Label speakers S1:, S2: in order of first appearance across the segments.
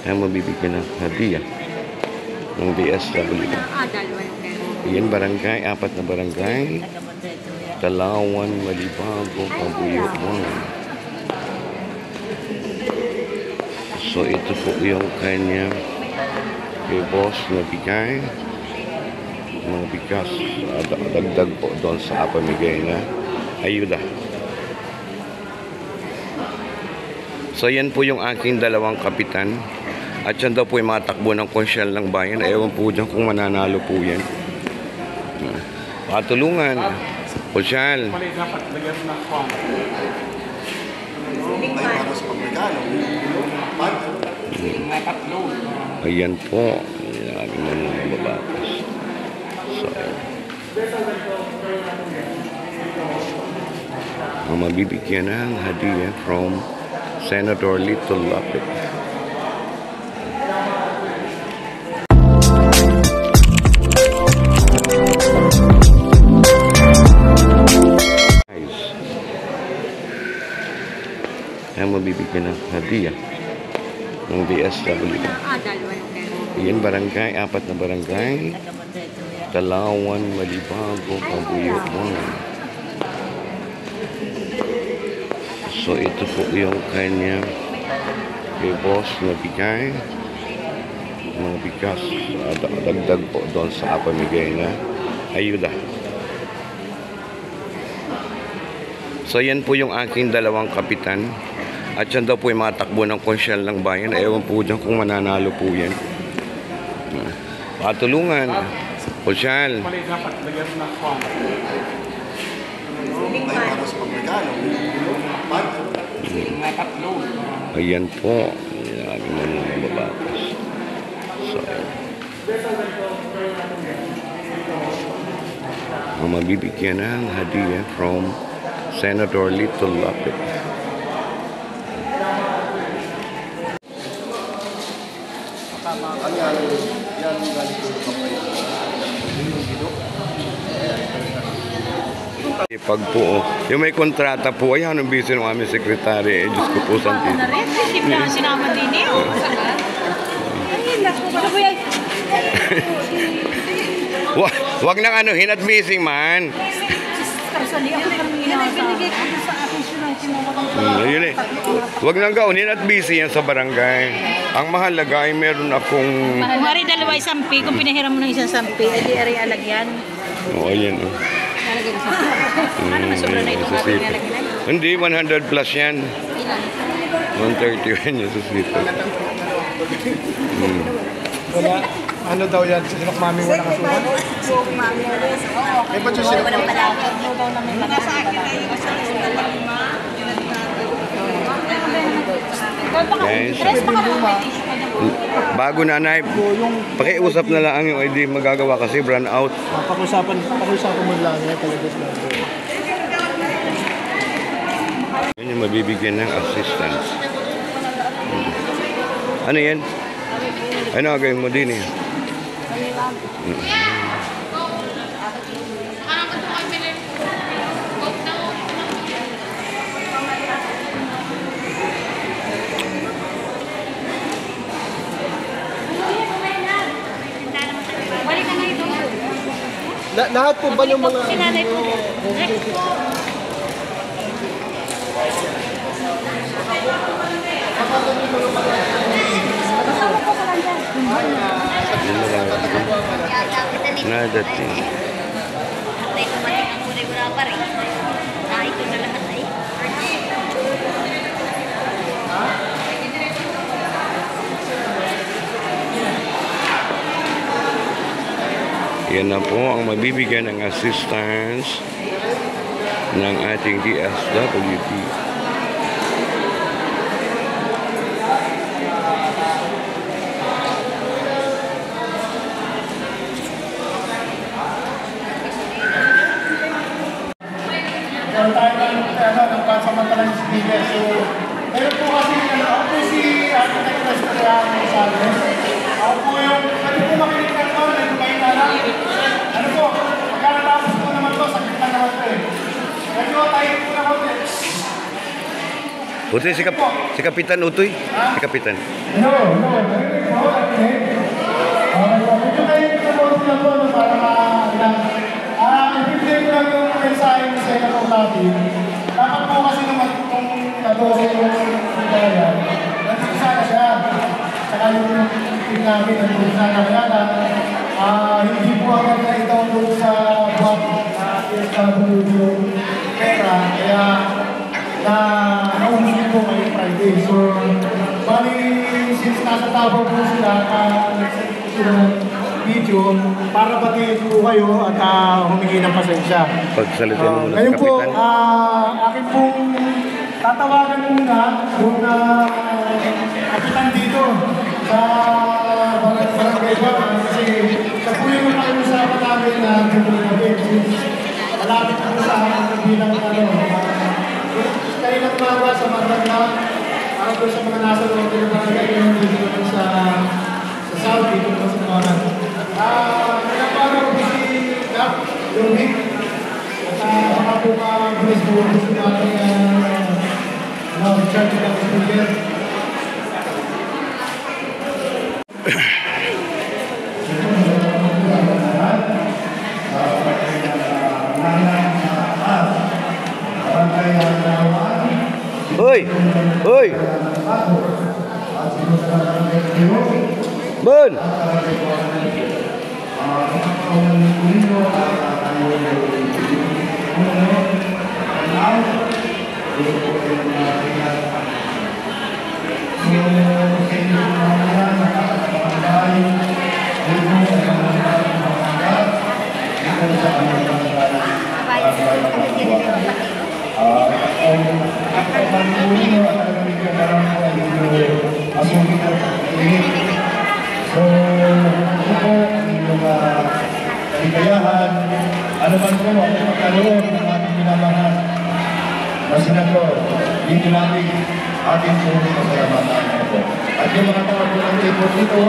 S1: ay mabibigyan ng hadiah ng DSWD. Yan barangay, 4 na barangay. Talawan, Malibago, Kabuyuan. So ito po yung kanya kay boss na bigay. Mga bigas. Dagdag po doon sa pamigay na ayuda. So yan po yung aking dalawang kapitan. At yan daw po yung mga takbo ng konsyal ng bayan. Ewan po dyan kung mananalo po yan. Patulungan. Konsyal. Ayan po. Ayan mga mababatas. So, ang mabibigyan ng hadiah from Senator Little Lapid. Ang mabibigyan ng hadiah ng DSWD. Yan barangay, 4 na barangay. Talawan, Malibago, Kabuyuan. So ito po yung kanya kay boss na bigay. Mga bigas. Dagdag po doon sa pamigay na ayuda. So yan po yung aking dalawang kapitan. At yan daw po yung mga takbo ng konsyal ng bayan. Ewan po dyan kung mananalo po yan. Patulungan. Konsyal. Ayan po. Ayan mga mababatas. So, ang mabibigyan ng hadiah from Senator Little Lapid. Pag po, yung may kontrata po, ay anong busy ng aming sekretary, Diyos ko po, santi.
S2: Hindi na sinama din eh. Ay, naku, ano ba yan?
S1: Wag nang ano, hinat missing man.
S2: Karsali ako kami binigay ko sa akin siya ng sinawag.
S1: Yun eh. Wag nang gawin at busy yan sa barangay. Ang mahalaga ay meron akong...
S2: Kung hari dalawa isampi, kung pinahiram mo ng isang sampi, ay di ari alagyan.
S1: Oo, ayan o.
S2: Alagyan sa sampi. Ano masobra na itong ating alagyan?
S1: Hindi, 100 plus yan.
S2: Ilan?
S1: 130 yan yung susito.
S3: Wala, ano daw yan? Sinok mami wala kasuhan?
S2: Sinok mami wala kasuhan.
S3: Eh, ba't yung sinok
S2: Walang palakad. Daw namin nasa akin na yung
S1: Guys, bago nanay, pakiusap na lang yung ID magagawa kasi brand out.
S3: Pakiusapan mo lang yan talaga sa
S1: Yan yung mabibigyan ng assistance. Ano yan? Ano gagawin mo din eh?
S3: Lahat po ba yung mga...
S2: Sinanay po.
S1: Nadating.
S2: Ay, kumating ang kulay wala pa rin. Ito na lahat ay.
S1: Yan na po ang mabibigyan ng assistance ng ating DSWD.
S3: Meron tayo ng pansamantalang speaker. So, meron po kasi, ako po si Architect Restaurant Gonzales. Ako po yung, pwede po makinig ng to, medyo kayo na lang. Ano po, pagkaratapos po naman to, sakit na naman po eh. Medyo tayo po na konti.
S1: Utoy, si Kapitan Utoy. Si Kapitan.
S3: No, narinig mo, narinig. Okay po, medyo kayo sa boss na po, para i-play ko lang yung mensahe ng Senator Latin. Dapat po kasi naman kung nadose yung kaya, nandito sana siya. Saka yung team namin, nandito sana kaya na hindi po agad na i-download sa blog PSW yung pera, kaya naumuli po ngayong Friday. So, bali, since nasa Davao po sila, nag-send po sila ng video para batiin po kayo at humingi ng pasensya.
S1: Pagsalitin mo muna si
S3: Ngayon po,
S1: Kapitan.
S3: akin pong tatawagan muna yung kapitan dito sa barangay ba, kasi sa po yung nakiusapan namin na malapit po sa bilang kayo nagmawa sa Maragna, para po sa mga nasa loob ng barangay yung dito naman sa South, dito naman sa Maran. Nagpapara po si Gap, Lumik, at baka po bilis po gusto natin charge ng speaker.
S1: Hoy! Hoy! Bon!
S3: So, ito po yung kaligayahan, ano man po ang magkaroon ng ating minamahal na senador, dito natin ating puro pasalamatan po. At yung mga tao po ng table dito,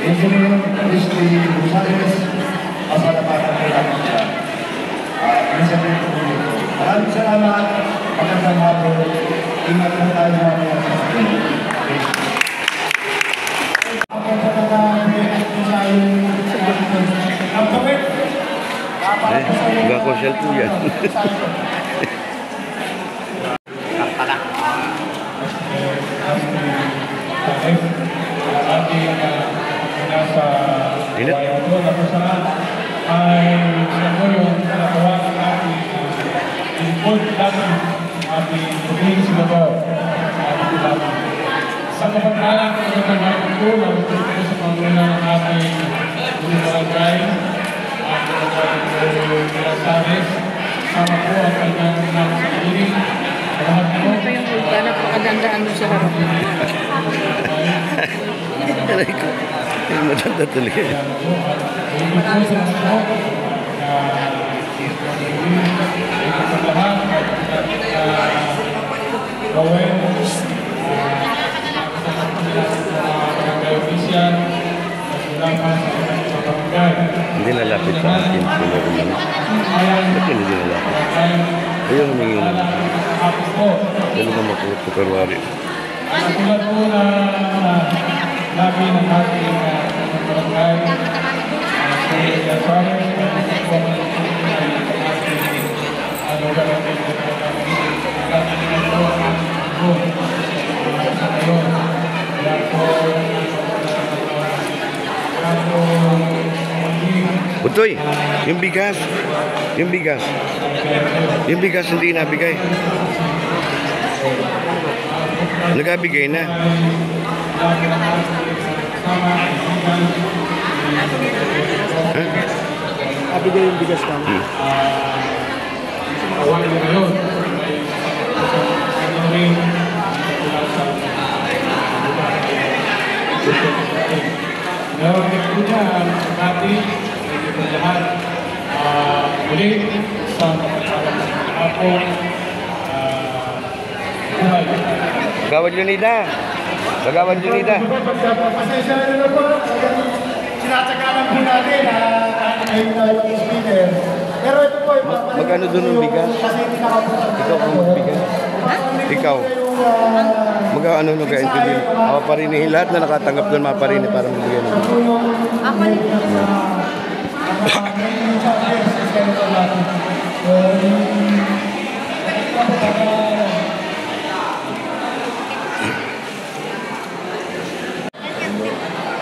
S3: Engineer Christy Gonzalez, pasalamatan po natin siya. Inisabi po dito. Maraming salamat, magandang hapon, ingat po tayo mga sa
S1: Enggak konser tuh ya. Ini
S4: sa kapag-alak ng mga tulong sa panguna ng ating barangay at Pirasares, sama po ang kanyang nakasakili. Lahat po.
S5: Ito yung ulta, napakagandaan mo sa harap.
S1: Yung matanda talaga.
S4: Hindi po sa mga po na lahat gawin
S1: Hindi lalapit sa akin sila naman. Ba't hindi lalapit? Ayaw humingi naman. Dali na makuha sa Perwari.
S4: Tulad po na labi ng ating barangay si Yasares po ang
S1: Utoy, yung bigas. Yung bigas. Yung bigas hindi nabigay. Nagabigay na.
S3: Abigay yung bigas kami.
S4: Meron din po niya dati sa lahat muli sa kapag-apong buhay.
S1: Kagawad Leonida. Kagawad Leonida.
S3: Pasensya na po. sinatsaga lang po natin na kain tayo ng speaker. Pero ito po,
S1: Magkano doon ang bigas?
S3: kasi hindi nakapunta.
S1: Ikaw ang magbigay. Ikaw. Magkano nung kain to din? Maparinihin lahat na nakatanggap doon, maparini para magbigyan ng
S2: Ako din.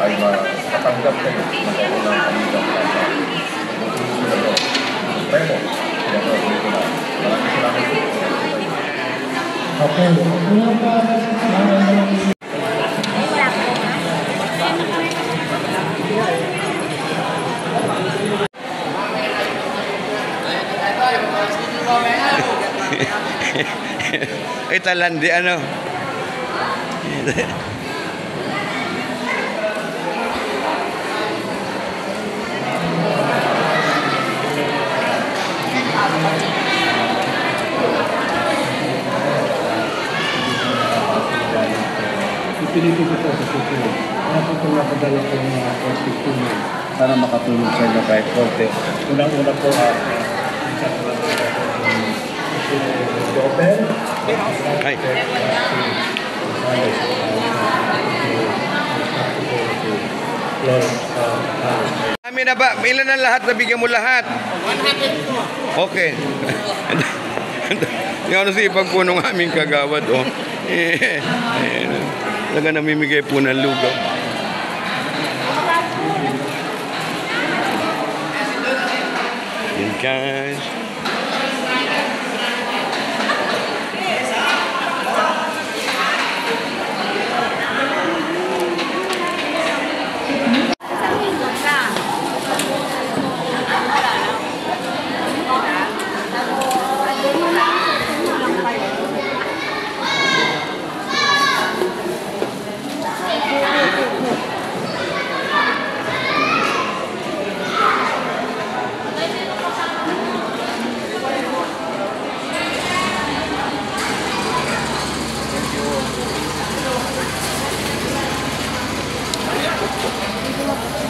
S6: ay makatanggap kayo ng unang pamilyang plata. Premo, kaya po, dito na. Maraming salamat po.
S3: Okay. Unang pa,
S1: Talandi ano?
S4: Ipinito ko po sa susunod. Kaya po itong napadala ko ng mga 42
S6: Sana makatulong sa inyo kahit konti.
S4: Unang-una po
S1: Ay. Kami na ba? Ilan na lahat? Nabigyan mo lahat? 100 Okay. Yung ano si ipag po nung aming kagawad, oh. Talaga namimigay po ng lugaw. Yan guys.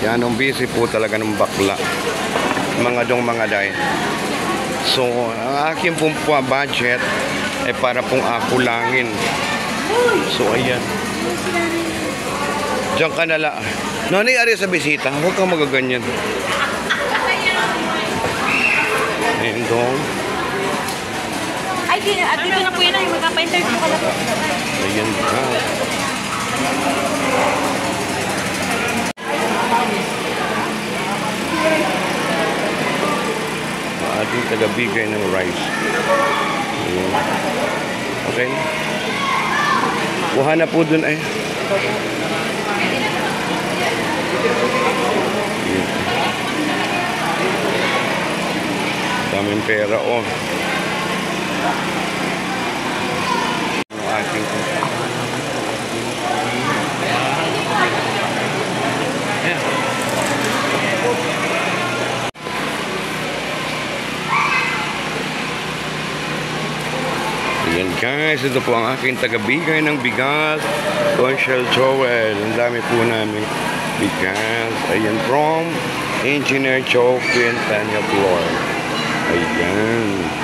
S1: Yan ang busy po talaga ng bakla. Mga dong mga day. So, ang aking pong budget ay para pong akulangin. So, ayan. Diyan ka nala. Nanay, ari sa bisita. Huwag kang magaganyan. Ayan dong.
S2: Ay, dito na po yun ay magkapa-interview ka na po.
S1: Ayan ka. Ating tagabigay ng rice. Ayan. Okay. Kuha na po dun eh. Ayan. Daming pera oh. Ang ating Ayan guys, ito po ang aking tagabigay ng bigas. Conchal Joel. Ang dami po namin bigas. Ayan, from Engineer Joe Quintana Floor. Ayan.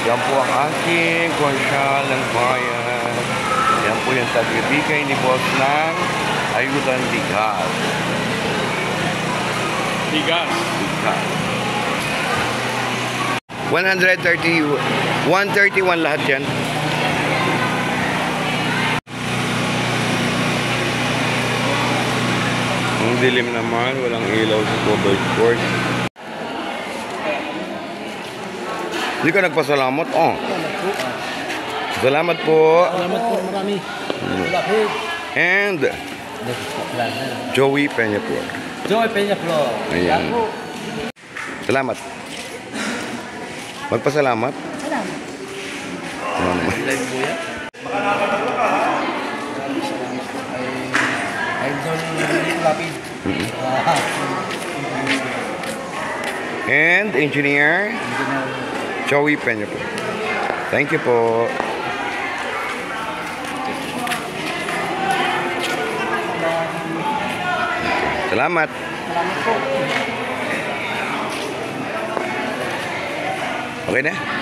S1: Yan po ang aking konsyal ng bayan. Yan po yung tagbibigay ni boss ng ayudan bigas.
S4: bigas.
S1: 131 lahat yan. Ang dilim naman, walang ilaw sa covered court. Hindi ka nagpasalamat? Oh. Salamat po.
S3: salamat po marami.
S1: And Joey Peñaflor.
S3: Joey Peñaflor.
S1: Ayan. Salamat. Magpasalamat.
S7: Live po yan. Idol Nick Lapid.
S1: And engineer Joey Peña po. Thank you po. Salamat. Okay na?